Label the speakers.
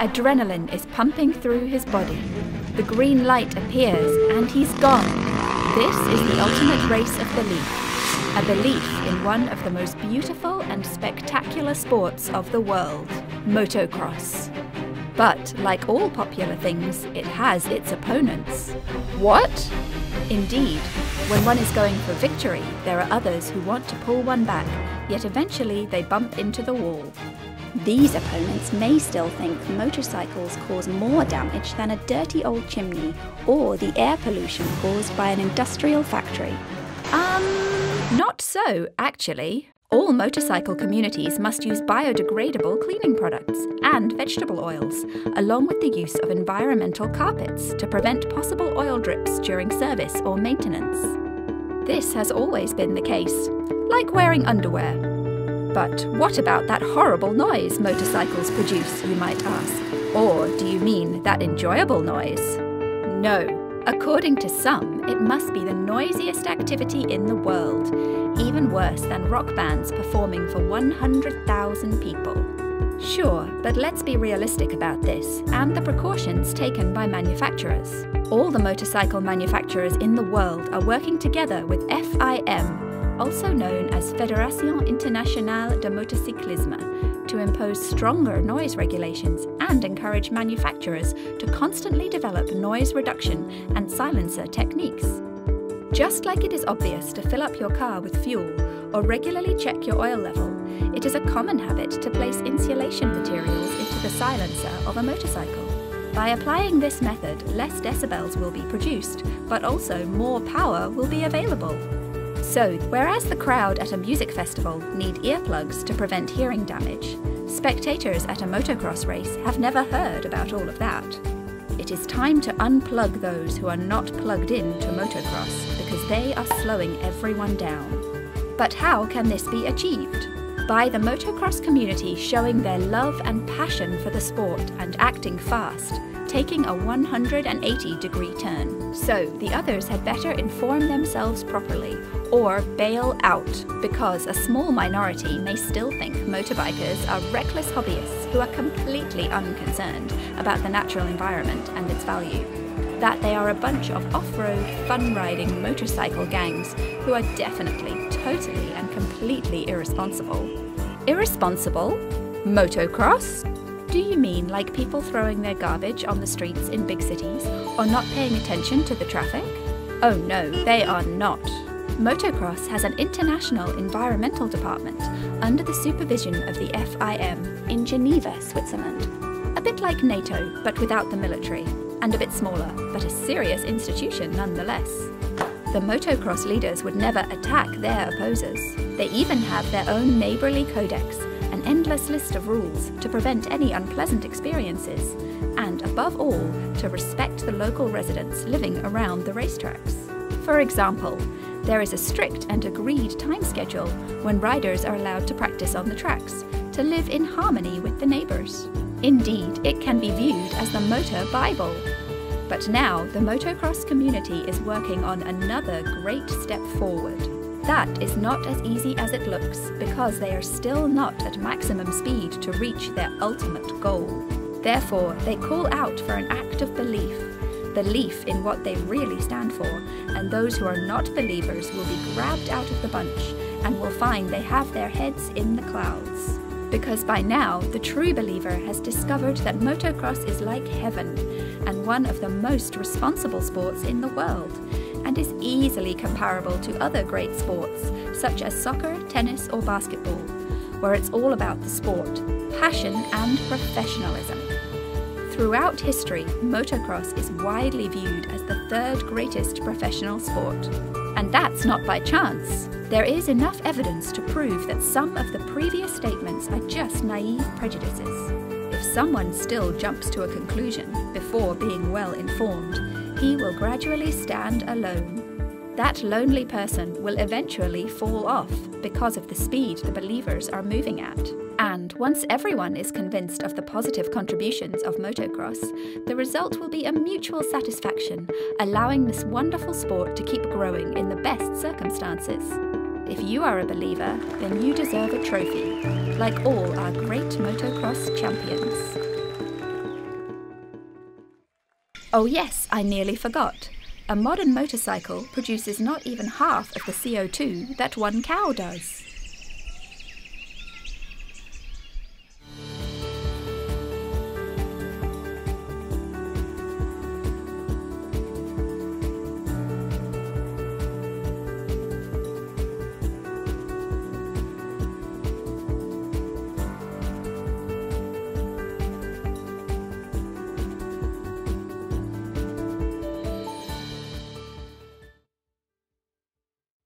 Speaker 1: Adrenaline is pumping through his body. The green light appears and he's gone. This is the ultimate race of belief. A belief in one of the most beautiful and spectacular sports of the world, motocross. But, like all popular things, it has its opponents.
Speaker 2: What?
Speaker 1: Indeed, when one is going for victory, there are others who want to pull one back, yet eventually they bump into the wall.
Speaker 3: These opponents may still think motorcycles cause more damage than a dirty old chimney or the air pollution caused by an industrial factory.
Speaker 1: Not so, actually. All motorcycle communities must use biodegradable cleaning products and vegetable oils, along with the use of environmental carpets to prevent possible oil drips during service or maintenance. This has always been the case, like wearing underwear. But what about that horrible noise motorcycles produce, you might ask? Or do you mean that enjoyable noise? No. According to some, it must be the noisiest activity in the world, even worse than rock bands performing for 100,000 people. Sure, but let's be realistic about this and the precautions taken by manufacturers. All the motorcycle manufacturers in the world are working together with FIM, also known as Fédération Internationale de Motocyclisme, to impose stronger noise regulations and encourage manufacturers to constantly develop noise reduction and silencer techniques. Just like it is obvious to fill up your car with fuel or regularly check your oil level, it is a common habit to place insulation materials into the silencer of a motorcycle. By applying this method, less decibels will be produced, but also more power will be available. So, whereas the crowd at a music festival need earplugs to prevent hearing damage, spectators at a motocross race have never heard about all of that. It is time to unplug those who are not plugged in to motocross because they are slowing everyone down. But how can this be achieved? By the motocross community showing their love and passion for the sport and acting fast, taking a 180-degree turn. So the others had better inform themselves properly or bail out, because a small minority may still think motorbikers are reckless hobbyists who are completely unconcerned about the natural environment and its value. That they are a bunch of off-road, fun-riding motorcycle gangs who are definitely, totally and completely irresponsible. Irresponsible? Motocross? Do you mean like people throwing their garbage on the streets in big cities or not paying attention to the traffic? Oh no, they are not. Motocross has an international environmental department under the supervision of the FIM
Speaker 3: in Geneva, Switzerland.
Speaker 1: A bit like NATO, but without the military, and a bit smaller, but a serious institution nonetheless. The motocross leaders would never attack their opposers. They even have their own neighbourly codex, an endless list of rules to prevent any unpleasant experiences, and above all, to respect the local residents living around the racetracks. For example, there is a strict and agreed time schedule when riders are allowed to practice on the tracks, to live in harmony with the neighbours. Indeed, it can be viewed as the Motor Bible. But now, the motocross community is working on another great step forward. That is not as easy as it looks, because they are still not at maximum speed to reach their ultimate goal. Therefore, they call out for an act of belief in what they really stand for, and those who are not believers will be grabbed out of the bunch and will find they have their heads in the clouds. Because by now, the true believer has discovered that motocross is like heaven and one of the most responsible sports in the world, and is easily comparable to other great sports such as soccer, tennis or basketball, where it's all about the sport, passion and professionalism. Throughout history, motocross is widely viewed as the third greatest professional sport. And that's not by chance. There is enough evidence to prove that some of the previous statements are just naive prejudices. If someone still jumps to a conclusion before being well informed, he will gradually stand alone. That lonely person will eventually fall off because of the speed the believers are moving at. And once everyone is convinced of the positive contributions of motocross, the result will be a mutual satisfaction, allowing this wonderful sport to keep growing in the best circumstances. If you are a believer, then you deserve a trophy, like all our great motocross champions. Oh yes, I nearly forgot. A modern motorcycle produces not even half of the CO2 that one cow does.